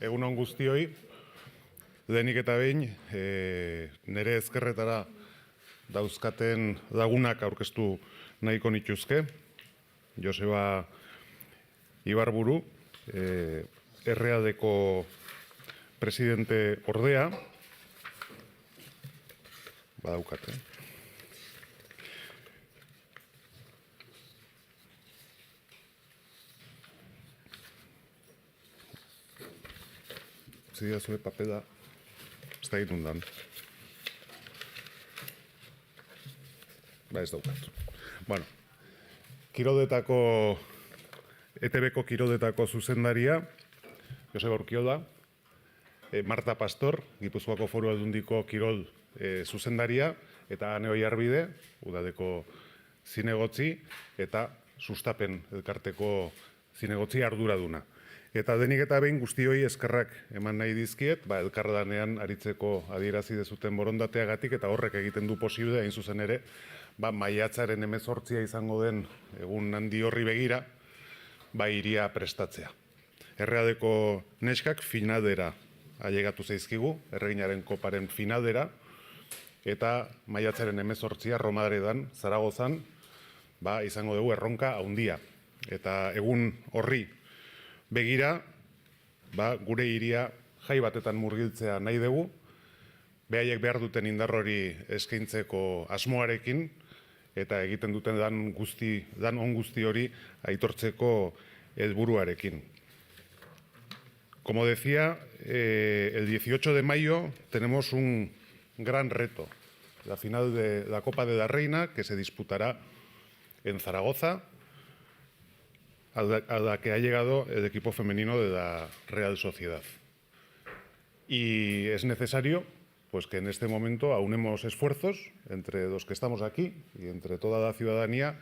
egun on guztioi, lehenik eta behin, nire ezkerretara dauzkaten lagunak aurkeztu nahiko nituzke. Joseba Ibarburu, RADko presidente ordea, badaukate. Zidea zure papela, ez da inundan. Ez daukat. Bueno, ETBko Kiroldetako zuzendaria, Joseba Urkiola, Marta Pastor, Gipuzkoako Foru Aldundiko Kirol zuzendaria, eta Ane Oiarbide, Udadeko zinegotzi, eta Sustapen elkarteko zinegotzi arduraduna. Eta denik eta behin guztioi eskerrak eman nahi dizkiet, elkarlanean aritzeko adierazi dezuten borondateagatik, eta horrek egiten du posible, hain zuzen ere, maiatzaren 18 izango den egun handi horri begira, hiria prestatzea. RADko neskak finaldera ailegatu zaizkigu, erreginaren koparen finaldera, eta maiatzaren 18 Romadredan, Zaragozan, izango dugu erronka handia. Eta egun horri begira, gure hiria jai batetan murgiltzea nahi dugu, behaiek behar duten indar hori eskaintzeko asmoarekin, eta egiten duten lan on guzti hori aitortzeko helburuarekin. Como decía, el 18 de mayo tenemos un gran reto, la final de la Copa de la Reina, que se disputará en Zaragoza, a la que ha llegado el equipo femenino de la Real Sociedad. Y es necesario que en este momento aunemos esfuerzos entre los que estamos aquí y entre toda la ciudadanía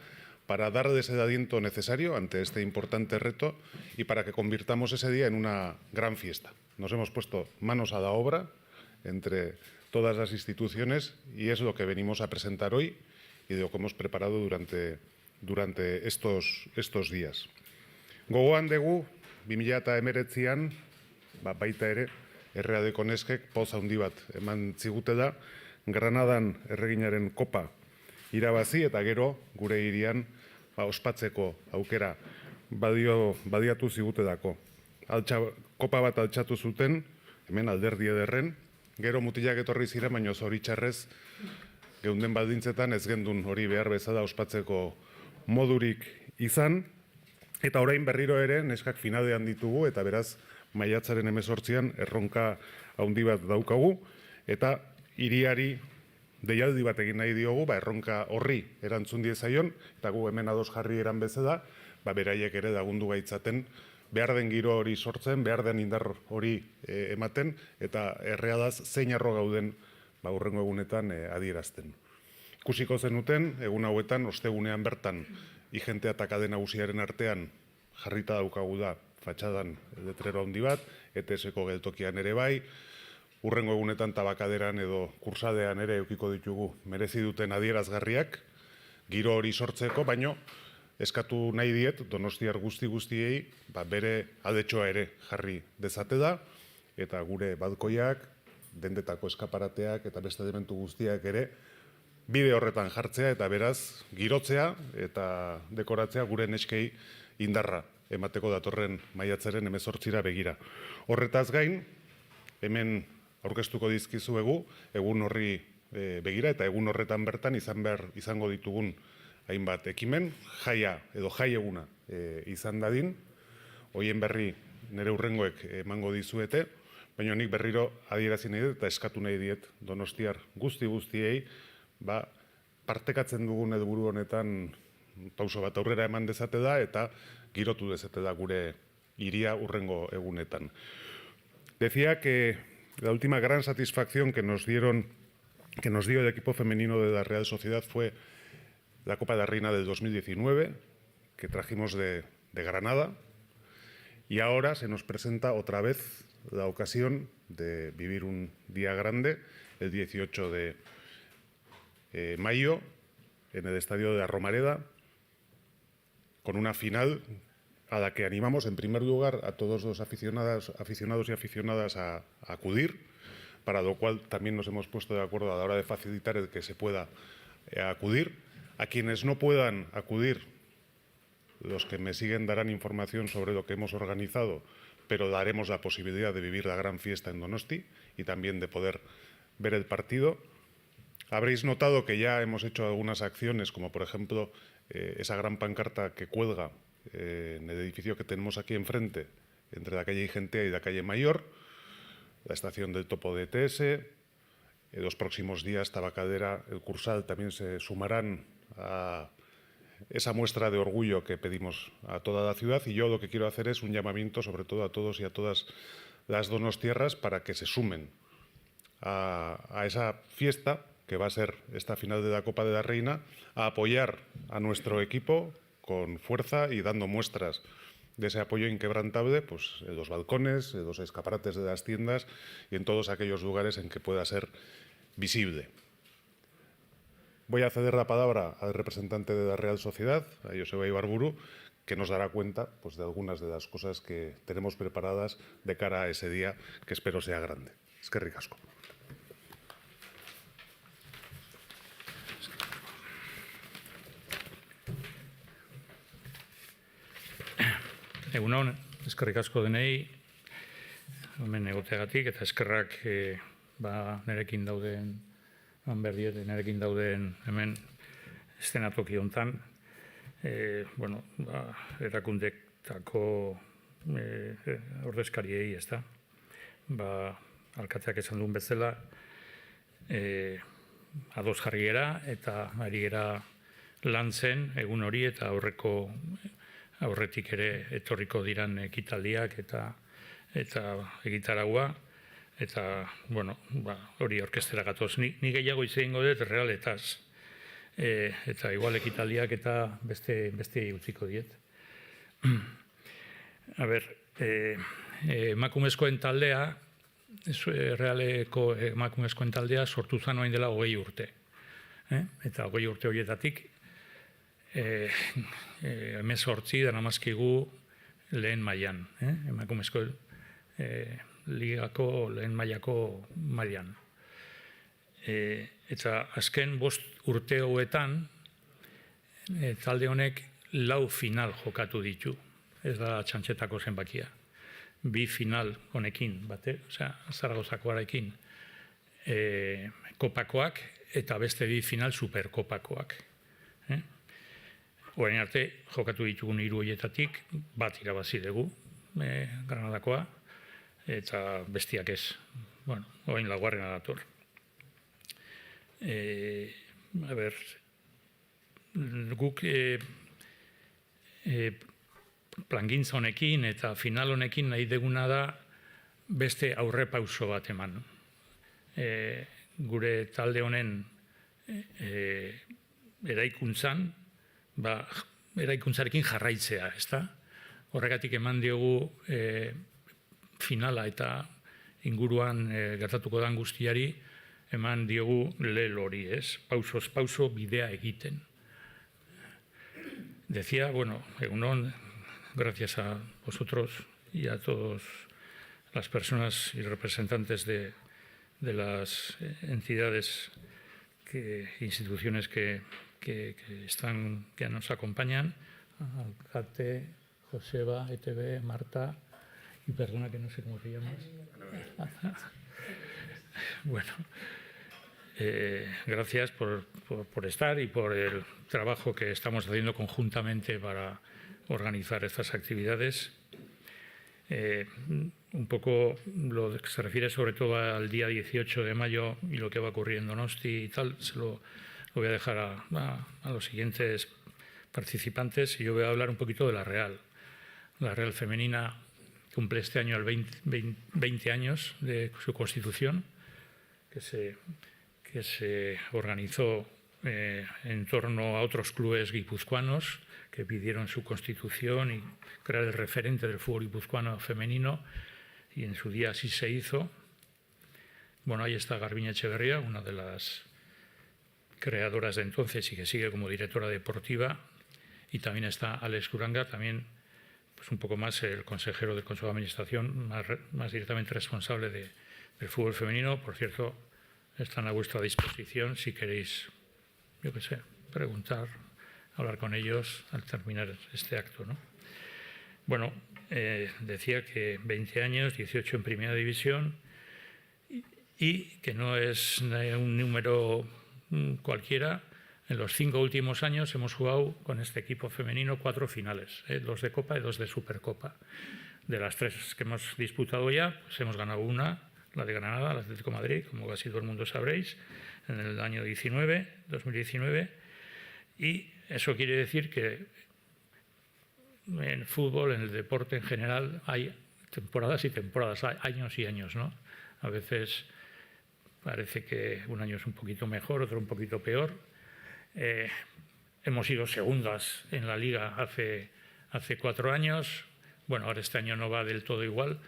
para darles el aliento necesario ante este importante reto y para que convirtamos ese día en una gran fiesta. Nos hemos puesto manos a la obra entre todas las instituciones y es lo que venimos a presentar hoy y lo que hemos preparado durante estos días. Gogoan dugu, 2019an, baita ere, RADko neskek poz handi bat eman zigutela, Granadan erreginaren kopa irabazi eta gero gure hirian ospatzeko aukera badiatu zigutelako. Kopa bat altxatu zuten, hemen Alderdi Ederren, gero mutilak etorri ziren, baino zoritxarrez geunden baldintzetan ez gendun hori behar bezala ospatzeko modurik izan, eta orain berriro ere neskak finalean ditugu, eta beraz maiatzaren 18an erronka handi bat daukagu, eta hiriari deialdi bat egin nahi diogu, erronka horri erantzun diezaion, eta gu hemen ados jarri eran bezala, beraiek ere lagundu gaitzaten, behar den giro hori sortzen, behar den indar hori ematen, eta errealaz zein arro gauden hurrengo egunetan adierazten. Ikusiko zenuten, egun hauetan, ostegunean bertan, igentea eta kade nagusiaren artean jarrita daukagu da fatxadan letrero handi bat, ETS-ko geltokian ere bai, hurrengo egunetan tabakaderan edo kursadean ere eukiko ditugu merezi duten adierazgarriak, giro hori sortzeko, baino eskatu nahi diet donostiar guztiei bere aldetxoa ere jarri dezate da, eta gure balkoiak, dendetako eskaparateak eta beste elementu guztiak ere bide horretan jartzea eta beraz girotzea eta dekoratzea gure neskei indarra emateko datorren maiatzaren 18ra begira. Horretaz gain, hemen aurkeztuko dizkizuegu egun horri begira eta egun horretan bertan izango ditugun hainbat ekimen, jaia edo jai eguna izan dadin, hoien berri nire hurrengoek emango dizuete, baina nik berriro adierazi nahi dut eta eskatu nahi diet donostiar guztiei, partekatzen dugun helburu honetan pauso bat aurrera eman dezate da eta girotu dezate da gure hiria hurrengo egunetan. Decía que la última gran satisfacción que nos dio el equipo femenino de la Real Sociedad fue la Copa de la Reina del 2019, que trajimos de Granada, y ahora se nos presenta otra vez la ocasión de vivir un día grande, el 18 de mayo, en el estadio de la Romareda, con una final a la que animamos, en primer lugar, a todos los aficionados y aficionadas a acudir, para lo cual también nos hemos puesto de acuerdo a la hora de facilitar el que se pueda acudir. A quienes no puedan acudir, los que me siguen darán información sobre lo que hemos organizado, pero daremos la posibilidad de vivir la gran fiesta en Donosti y también de poder ver el partido. Habréis notado que ya hemos hecho algunas acciones, como por ejemplo esa gran pancarta que cuelga en el edificio que tenemos aquí enfrente, entre la calle Igentea y la calle Mayor, la estación del Topo de ETS. En los próximos días, Tabacalera, el Cursal también se sumarán a esa muestra de orgullo que pedimos a toda la ciudad, y yo lo que quiero hacer es un llamamiento sobre todo a todos y a todas las donostiarras para que se sumen a esa fiesta que va a ser esta final de la Copa de la Reina, a apoyar a nuestro equipo con fuerza y dando muestras de ese apoyo inquebrantable, pues en los balcones, en los escaparates de las tiendas y en todos aquellos lugares en que pueda ser visible. Voy a ceder la palabra al representante de la Real Sociedad, a Joseba Ibarburu, que nos dará cuenta pues, de algunas de las cosas que tenemos preparadas de cara a ese día, que espero sea grande. Eskerrik asko. Egunon, eskerrik asko denei, hemen egoteagatik, eta eskerrak nerekin dauden, nerekin dauden hemen eszenatoki hontan, erakundetako ordezkariei, ez da, alkateak esan duen bezala, ados jarri gera eta ari gera lan zen egun hori eta aurretik ere etorriko diran ekitaldiak eta egitaragua, eta, hori orkestera gatoz. Ni gehiago izango dut realetaz, eta igual ekitaldiak eta beste utziko diet. A ber, emakumezkoen taldea, realeko emakumezkoen taldea sortu zen orain dela 20 urte. Eta 20 urte horietatik, 18 daramazkigu lehen mailan, emakumezko ligako lehen mailako mailan. Eta azken 5 urte hauetan, talde honek 4 final jokatu ditu, ez da txantxetako zenbakia. 2 final honekin, Zaragozakoarekin kopakoak eta beste 2 final superkopakoak. Orain arte, jokatu ditugun 3 horietatik, bat irabazi dugu, Granadakoa, eta bestiak ez. Orain 4. dator. Guk plangintza honekin eta final honekin nahi deguna da beste aurrepauso bat eman. Gure talde honen eraikuntzan, eraikuntzarekin jarraitzea, ez da? Horregatik eman diogu finala eta inguruan gertatuko dan guztiari, eman diogu lehel hori, ez? Pausoz pauso bidea egiten. Decía, egunon, gracias a vosotros y a todas las personas y representantes de las entidades, instituciones que nos acompañan, Alcate, Joseba, ETB, Marta, y perdona que no sé cómo te llamas. Gracias por estar y por el trabajo que estamos haciendo conjuntamente para organizar estas actividades. Un poco lo que se refiere sobre todo al día 18 de mayo y lo que va a ocurrir en Donosti y tal, se lo voy a dejar a los siguientes participantes y yo voy a hablar un poquito de la Real. La Real Femenina cumple este año 20 años de su constitución, que se organizó en torno a otros clubes guipuzcoanos que pidieron su constitución y crear el referente del fútbol guipuzcoano femenino, y en su día así se hizo. Ahí está Garbiñe Echeverría, una de las creadoras de entonces y que sigue como directora deportiva, y también está Alex Uranga, también pues un poco más el consejero del Consejo de Administración, más directamente responsable del fútbol femenino. Por cierto, están a vuestra disposición si queréis, yo qué sé, preguntar, hablar con ellos al terminar este acto, ¿no? Bueno, decía que 20 años, 18 en Primera División, y que no es un número cualquiera. En los 5 últimos años hemos jugado con este equipo femenino 4 finales, 2 de Copa y 2 de Supercopa. De las 3 que hemos disputado ya, pues hemos ganado una, la de Granada, el Atlético de Madrid, como casi todo el mundo sabréis, en el año 2019, y eso quiere decir que en fútbol, en el deporte en general, hay temporadas y temporadas, hay años y años, ¿no? A veces parece que un año es un poquito mejor, otro un poquito peor. Hemos sido segundas en la Liga hace 4 años. Bueno, ahora este año no va del todo igual,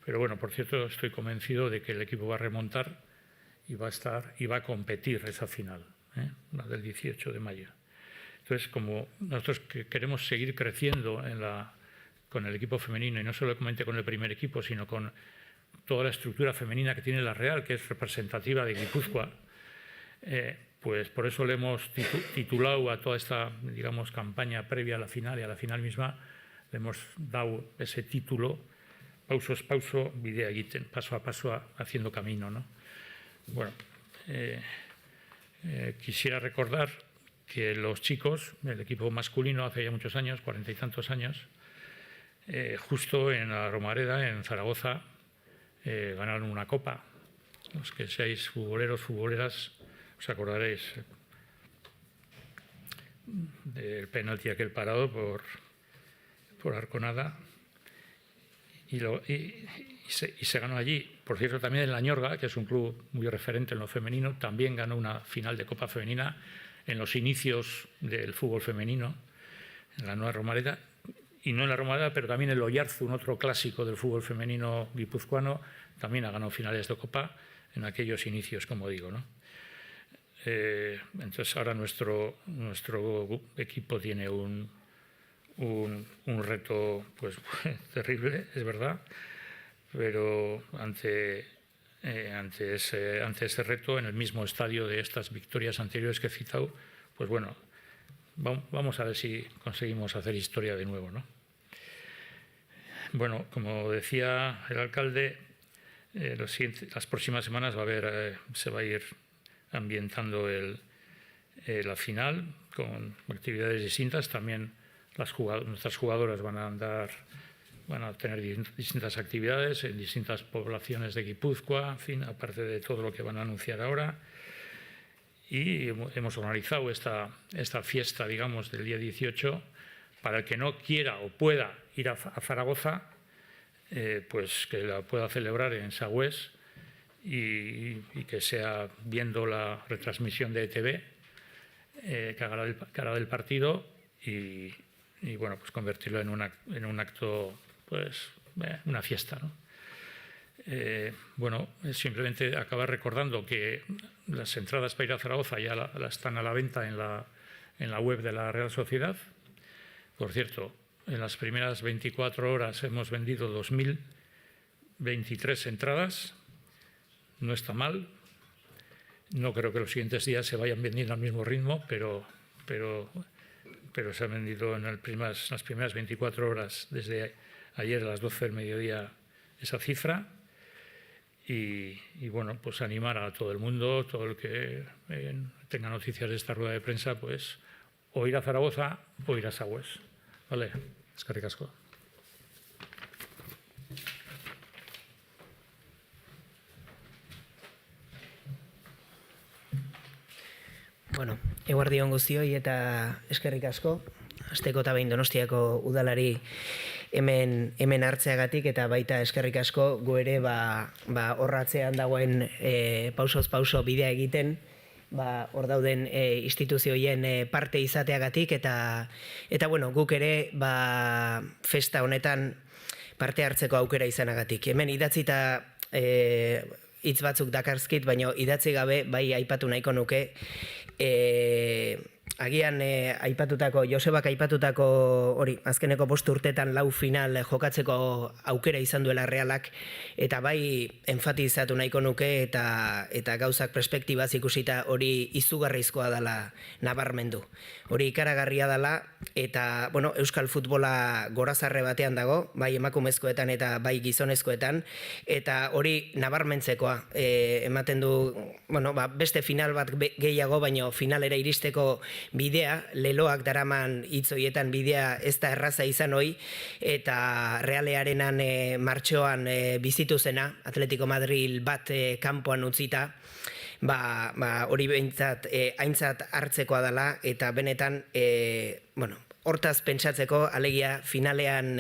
pero bueno, por cierto, estoy convencido de que el equipo va a remontar y va a competir esa final, la del 18 de mayo. Entonces, como nosotros queremos seguir creciendo con el equipo femenino, y no solamente con el primer equipo, sino con toda la estructura femenina que tiene la Real, que es representativa de Guipúzcoa, pues por eso le hemos titulado a toda esta, digamos, campaña previa a la final y a la final misma, le hemos dado ese título, pausos pauso, bidea egiten, paso a paso haciendo camino, ¿no? Bueno, quisiera recordar que los chicos, el equipo masculino, hace ya muchos años, 40 y tantos años, justo en la Romareda, en Zaragoza, ganaron una copa. Los que seáis futboleros, futboleras, os acordaréis del penalti aquel parado por Arconada, y se ganó allí. Por cierto, también en La Ñorga, que es un club muy referente en lo femenino, también ganó una final de Copa Femenina en los inicios del fútbol femenino, en la Nueva Romareda, y no en la Romareda, pero también el Oyarzun, otro clásico del fútbol femenino guipuzcoano, también ha ganado finales de Copa en aquellos inicios, como digo, ¿no? Entonces ahora nuestro equipo tiene un reto pues terrible, es verdad, pero ante ese reto, en el mismo estadio de estas victorias anteriores que he citado, pues bueno, vamos a ver si conseguimos hacer historia de nuevo, ¿no? Bueno, como decía el alcalde, las próximas semanas se va a ir ambientando la final con actividades distintas. También nuestras jugadoras van a tener distintas actividades en distintas poblaciones de Guipúzcoa, en fin, aparte de todo lo que van a anunciar ahora. Y hemos organizado esta fiesta, digamos, del día 18, para el que no quiera o pueda ir a Zaragoza, pues que la pueda celebrar en Sagüés y que sea viendo la retransmisión de ETV que hará del partido y bueno, pues convertirlo en un acto, pues una fiesta, ¿no? Bueno, simplemente acabar recordando que las entradas para ir a Zaragoza ya están a la venta en la web de la Real Sociedad. Por cierto, en las primeras 24 horas hemos vendido 2.023 entradas. No está mal. No creo que los siguientes días se vayan vendiendo al mismo ritmo, pero se han vendido en las primeras 24 horas, desde ayer a las 12 del mediodía, esa cifra. Y bueno, pues animar a todo el mundo, todo el que tenga noticias de esta rueda de prensa, pues o ir a Zaragoza o ir a Sagüés. Vale, eskerrik asko. Bueno, eguerdi on guztioi eta eskerrik asko. Asteko eta behin Donostiako udalari hemen hartzeagatik eta baita eskerrik asko gu ere horratzean dagoen pausoz pauso bidea egiten, hor dauden instituzioien parte izateagatik eta bueno, guk ere festa honetan parte hartzeko aukera izanagatik. Hemen idatzita hitz batzuk dakarzkit, baina idatzi gabe bai aipatu nahiko nuke agian aipatutako, Josebak aipatutako hori, azkeneko 5 urtetan 4 final jokatzeko aukera izan duela Realak, eta bai enfatizatu nahiko nuke eta gauzak perspektibaz ikusita hori izugarrizkoa dela nabarmendu. Hori ikaragarria dela, eta bueno, euskal futbola gorazarre batean dago, bai emakumezkoetan eta bai gizonezkoetan, eta hori nabarmentzekoa. Ematen du, bueno, beste final bat gehiago, baino finalera iristeko bidea, leloak daraman hitzoietan bidea ez da erraza izan hoi, eta Realearenan martxoan bizitu zena, Atletico Madrid bat kanpoan utzita, hori behintzat aintzat hartzekoa dela, eta benetan, hortaz pentsatzeko, alegia finalean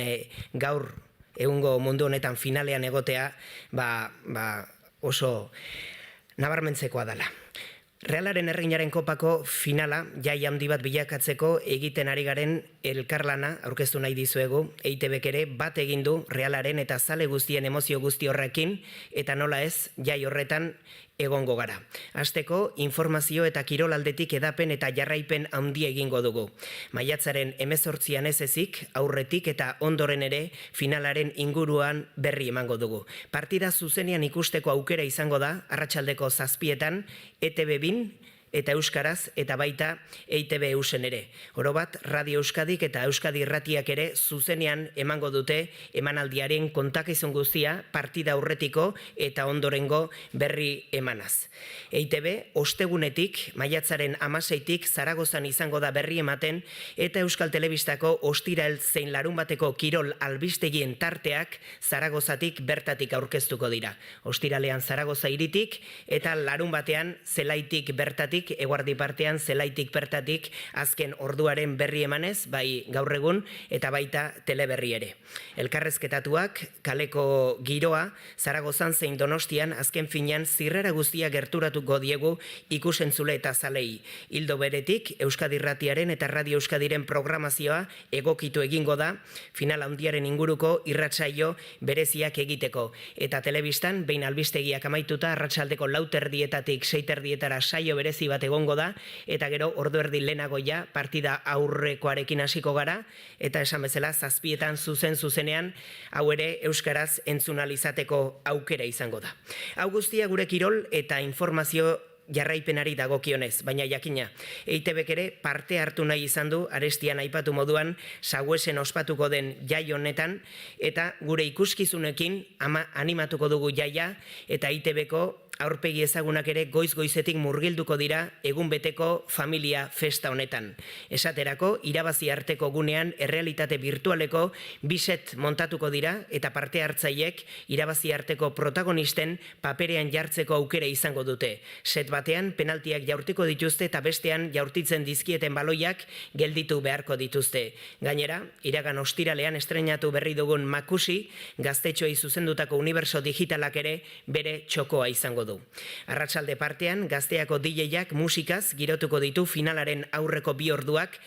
gaur, egungo mundu honetan finalean egotea, oso nabarmentzekoa dela. Realaren Erreginaren kopako finala, jai handi bat bilakatzeko egiten ari garen elkarlana aurkeztu nahi dizuegu, EITBek ere bat egin du Realaren eta zale guztien emozio guzti horrekin, eta nola ez, jai horretan egongo gara. Hasteko, informazio eta kirol aldetik edapen eta jarraipen handia egingo dugu. Maiatzaren 18an ez ezik, aurretik eta ondoren ere finalaren inguruan berri emango dugu. Partida zuzenean ikusteko aukera izango da, arratsaldeko 7etan, ETB bin, eta euskaraz, eta baita EITB eusen ere. Orobat, Radio Euskadik eta Euskadi Irratiak ere zuzenean emango dute emanaldiaren kontakizun guztia partida aurretiko eta ondorengo berri emanaz. EITB ostegunetik, maiatzaren 16tik Zaragozan izango da berri ematen, eta Euskal Telebistako ostiral zein larunbateko kirol albistegien tarteak Zaragozatik bertatik aurkeztuko dira. Ostiralean Zaragoza hiritik eta larunbatean Zelaitik bertatik, eguardi partean Zelaitik bertatik azken orduaren berri emanez, bai gaur egun eta baita teleberri ere. Elkarrezketatuak, kaleko giroa, Zaragozan zein Donostian azken finean zirrara guztia gerturatuko diegu ikusentzule eta zalei. Ildo beretik, Euskadi Irratiaren eta Radio Euskadiren programazioa egokitu egingo da, final handiaren inguruko irratsaio bereziak egiteko. Eta telebistan, behin albistegiak amaituta, arratsaldeko 4:30 6:30 saio berezi bat egongo da, eta gero ordu erdi lehenago ja partida aurrekoarekin hasiko gara, eta esan bezala 7etan zuzenean hau ere euskaraz entzunalizateko aukera izango da. Hau guztia gure kirol eta informazio jarraipenari dagokionez, baina jakina, EITBek ere parte hartu nahi izan du, arestian aipatu moduan, Saguesen ospatuko den jai honetan, eta gure ikuskizunekin animatuko dugu jaia, eta EITBko aurpegi ezagunak ere goiz-goizetik murgilduko dira egun beteko familia festa honetan. Esaterako, irabazi arteko gunean errealitate virtualeko biset montatuko dira, eta parte hartzaiek irabazi arteko protagonisten paperean jartzeko aukera izango dute. Set batean penaltiak jaurtiko dituzte eta bestean jaurtitzen dizkieten baloiak gelditu beharko dituzte. Gainera, iragan ostiralean estreinatu berri dugun Makusi, gaztetxoei zuzendutako uniberso digitalak ere bere txokoa izango du. Arratsalde partean, Gazteako DJak musikaz girotuko ditu finalaren aurreko 2 orduak,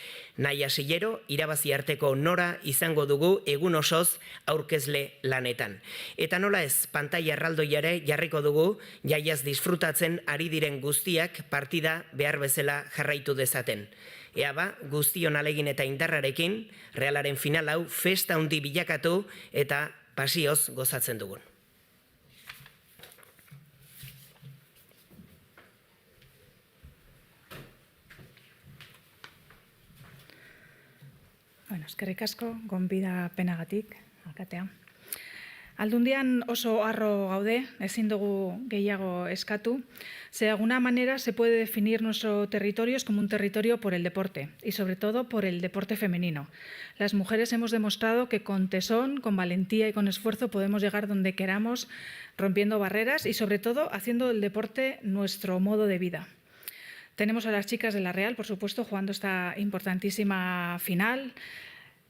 Naia Sillero, irabazi arteko Nora izango dugu egun osoz aurkezle lanetan. Eta nola ez, pantaila erraldoiare jarriko dugu, jaiaz disfrutatzen ari diren guztiak partida behar bezala jarraitu dezaten. Ea guztion alegin eta indarrarekin, Realaren final hau festa handi bilakatu eta pasioz gozatzen dugun. Eskerrik asko, gonbida penagatik, alkatea. Aldundian oso harro gaude, ezin dugu gehiago eskatu. De alguna manera se puede definir nuestro territorio como un territorio por el deporte y sobre todo por el deporte femenino. Las mujeres hemos demostrado que con tesón, con valentía y con esfuerzo podemos llegar donde queramos, rompiendo barreras y sobre todo haciendo del deporte nuestro modo de vida. Tenemos a las chicas de la Real, por supuesto, jugando esta importantísima final.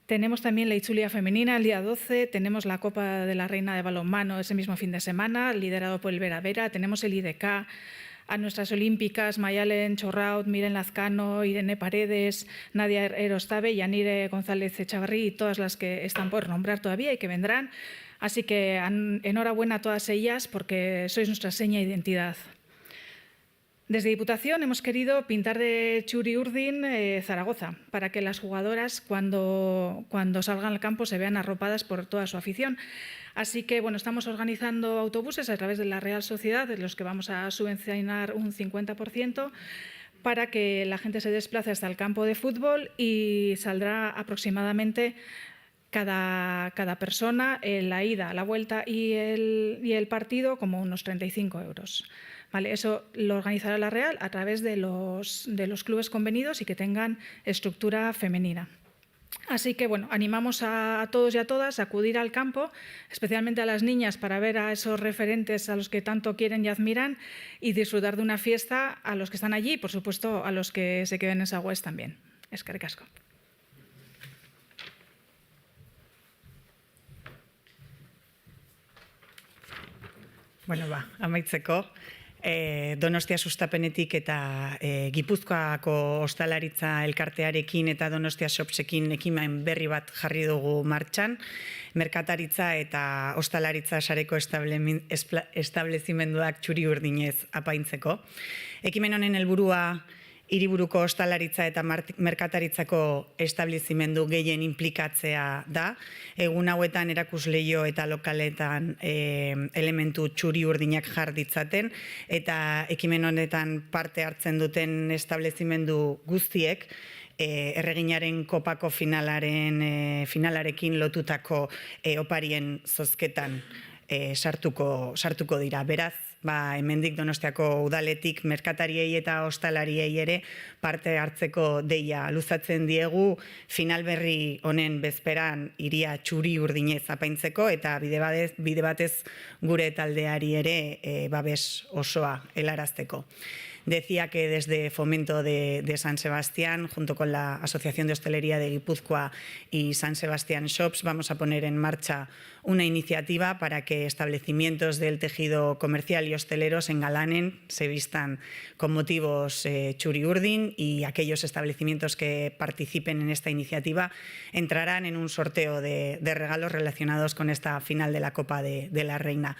Tenemos también la Itzulia femenina el día 12, tenemos la Copa de la Reina de Balonmano ese mismo fin de semana, liderado por el Vera Vera, tenemos el IDK, a nuestras olímpicas Mayalen Chorraut, Miren Lazcano, Irene Paredes, Nadia Erostabe, Yanire González Echavarri y todas las que están por nombrar todavía y que vendrán. Así que enhorabuena a todas ellas porque sois nuestra seña de identidad. Desde Diputación hemos querido pintar de churi-urdin Zaragoza para que las jugadoras cuando salgan al campo se vean arropadas por toda su afición. Así que bueno, estamos organizando autobuses a través de la Real Sociedad, de los que vamos a subvencionar un 50%, para que la gente se desplace hasta el campo de fútbol y saldrá aproximadamente cada persona en la ida, la vuelta y el partido como unos 35 euros. Vale, eso lo organizará la Real a través de los clubes convenidos y que tengan estructura femenina. Así que, bueno, animamos a todos y a todas a acudir al campo, especialmente a las niñas, para ver a esos referentes a los que tanto quieren y admiran y disfrutar de una fiesta a los que están allí y, por supuesto, a los que se queden en Sagües también. Eskerrik asko. Bueno, amaitzeko. Donostia sustapenetik eta Gipuzkoako ostalaritza elkartearekin eta Donostia Shopsekin ekimen berri bat jarri dugu martxan. Merkataritza eta ostalaritza sareko establezimenduak txuri-urdinez apaintzeko. Ekimen honen helburua hiriburuko ostalaritza eta merkataritzako establezimendu gehien inplikatzea da. Egun hauetan erakusleio eta lokaletan elementu txuri-urdinak jar ditzaten eta ekimen honetan parte hartzen duten establezimendu guztiek erreginaren kopako finalarekin lotutako oparien zozketan sartuko dira. Beraz, hemendik Donostiako udaletik merkatariei eta ostalariei ere parte hartzeko deia luzatzen diegu final berri honen bezperan hiria txuri-urdinez apaintzeko eta bide batez gure taldeari ere babes osoa helarazteko. Decía que desde Fomento de San Sebastián, junto con la Asociación de Hostelería de Guipúzcoa y San Sebastián Shops, vamos a poner en marcha una iniciativa para que establecimientos del tejido comercial y hostelero se engalanen, se vistan con motivos churi-urdin y aquellos establecimientos que participen en esta iniciativa entrarán en un sorteo de regalos relacionados con esta final de la Copa de la Reina.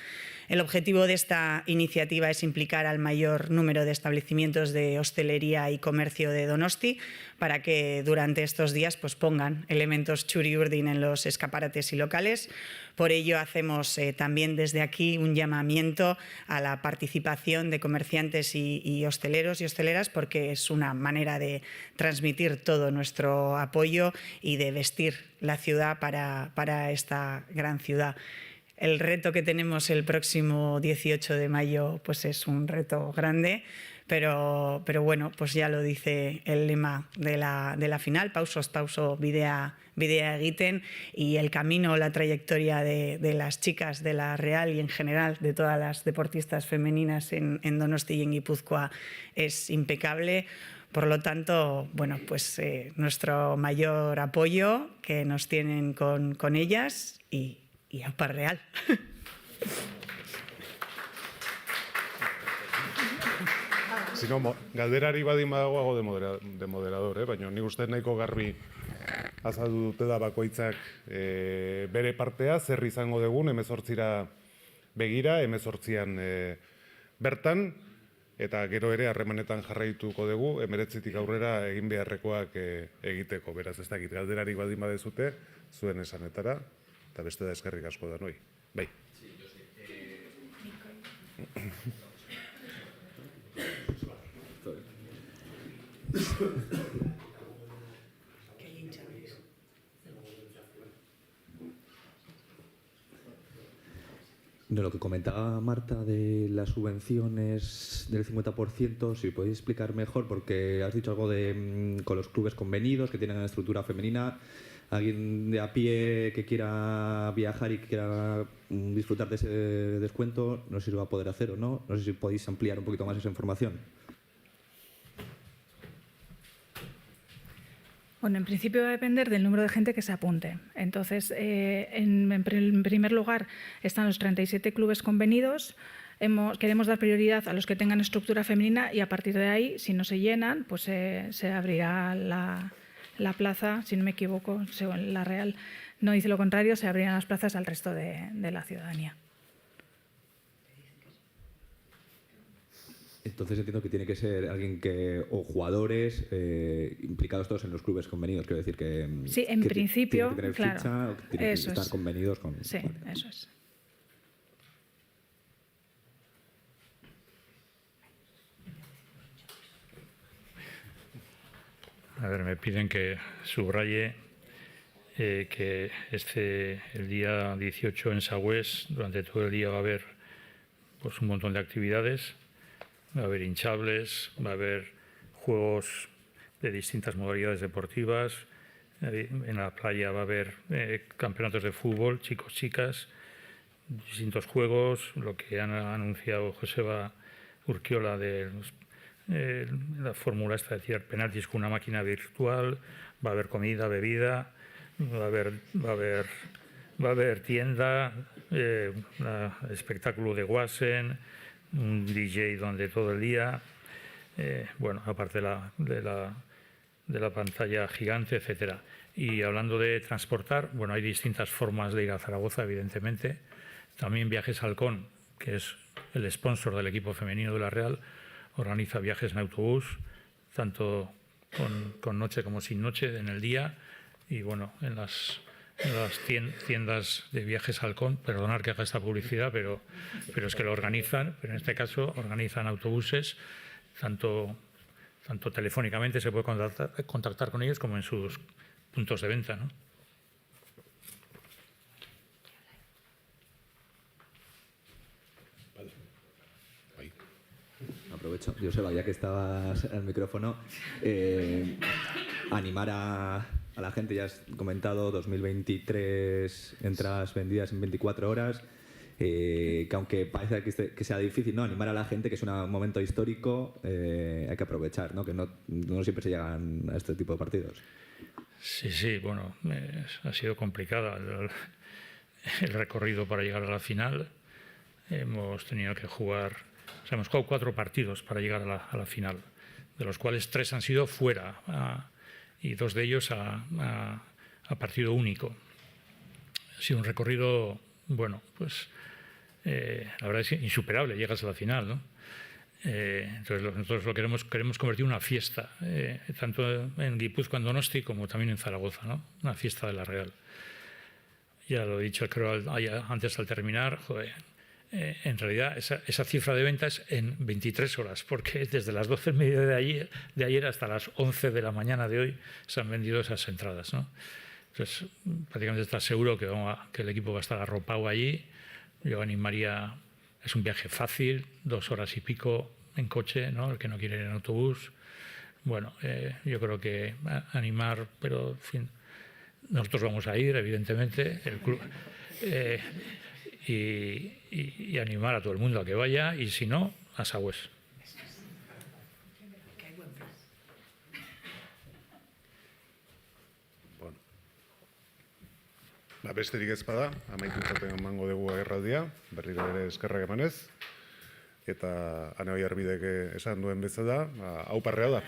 El objetivo de esta iniciativa es implicar al mayor número de establecimientos de hostelería y comercio de Donosti para que durante estos días pongan elementos churi-urdin en los escaparates y locales. Por ello hacemos también desde aquí un llamamiento a la participación de comerciantes y hosteleros y hosteleras porque es una manera de transmitir todo nuestro apoyo y de vestir la ciudad para esta gran ciudad. El reto que tenemos el próximo 18 de mayo es un reto grande, pero bueno, ya lo dice el lema de la final, pausos pauso bidea egiten, y el camino, la trayectoria de las chicas de la Real y en general de todas las deportistas femeninas en Donosti y en Guipúzcoa es impecable. Por lo tanto, bueno, nuestro mayor apoyo que nos tienen con ellas y aupa Real. Si no, galderari badin badago de moderador, baina nik uste nahiko garbi azaldu dute da bakoitzak bere partea, zer izango dugun, 18ra begira, 18an bertan, eta gero ere harremanetan jarraituko dugu, 19tik aurrera egin beharrekoak egiteko. Beraz, ez dakit, galderari badin badezute, zuen esanetara, eta beste da eskerrik asko da noi. Bai. De lo que comentaba Marta de las subvenciones del 50%, si podéis explicar mejor, porque has dicho algo de con los clubes convenidos que tienen una estructura femenina. Alguien de a pie que quiera viajar y que quiera disfrutar de ese descuento, no sé si lo va a poder hacer o no. No sé si podéis ampliar un poquito más esa información. Bueno, en principio va a depender del número de gente que se apunte. Entonces, en primer lugar están los 37 clubes convenidos. Queremos dar prioridad a los que tengan estructura femenina y a partir de ahí, si no se llenan, se abrirá la plaza, si no me equivoco, según la Real no dice lo contrario, se abrirán las plazas al resto de la ciudadanía. Entonces entiendo que tiene que ser alguien o jugadores implicados todos en los clubes convenidos. Quiero decir que. Sí, en que principio, tiene que tener claro. ficha o que tiene que Eso estar es. convenidos con. Sí, Vale. eso es. A ver, me piden que subraye que el día 18 en Sagüés, durante todo el día va a haber pues, un montón de actividades, va a haber hinchables, va a haber juegos de distintas modalidades deportivas, en la playa va a haber campeonatos de fútbol, chicos, chicas, distintos juegos, lo que han anunciado Joseba Urquiola de la fórmula esta de tirar penaltis con una máquina virtual, va a haber comida, bebida, va a haber tienda, espectáculo de Wasen, un DJ donde todo el día, bueno, aparte de la pantalla gigante, etcétera. Y hablando de transportar, bueno, hay distintas formas de ir a Zaragoza, evidentemente. También Viajes Halcón, que es el sponsor del equipo femenino de la Real, organiza viajes en autobús, tanto con noche como sin noche en el día. Y bueno, en las tiendas de Viajes Halcón, perdonar que haga esta publicidad, pero es que lo organizan, pero en este caso organizan autobuses, tanto telefónicamente se puede contactar con ellos como en sus puntos de venta, ¿no? Aprovecho, Joseba, ya que estabas al micrófono, animar a la gente, ya has comentado, 2023 entradas vendidas en 24 horas, que aunque parece que sea difícil, ¿no? Animar a la gente, que es un momento histórico, hay que aprovechar, ¿no? Que no siempre se llegan a este tipo de partidos. Sí, bueno, ha sido complicado el recorrido para llegar a la final. Hemos tenido que jugar, hemos jugado 4 partidos para llegar a la final, de los cuales 3 han sido fuera y 2 de ellos a partido único. Ha sido un recorrido, bueno, pues la verdad es insuperable, llegas a la final, ¿no? Entonces nosotros lo queremos convertir en una fiesta, tanto en Guipúzcoa, en Donosti, como también en Zaragoza, ¿no? Una fiesta de la Real. Ya lo he dicho, creo, antes al terminar, joder, en realidad esa cifra de ventas en 23 horas, porque desde las 12 del mediodía de ayer hasta las 11 de la mañana de hoy se han vendido esas entradas, ¿no? Entonces, prácticamente está seguro que el equipo va a estar arropado allí. Yo animaría, es un viaje fácil, 2 horas y pico en coche, ¿no? El que no quiere ir en autobús. Bueno, yo creo que animar, pero en fin, nosotros vamos a ir, evidentemente, el club, y animar a todo el mundo a que vaya, y si no, a Sagüés. Besterik ez bada, amaitutzat emango dugu agerraldia, berriro ere eskerrak emanez, eta Ane Oiarbidek esan duen bezala, hau parrea da.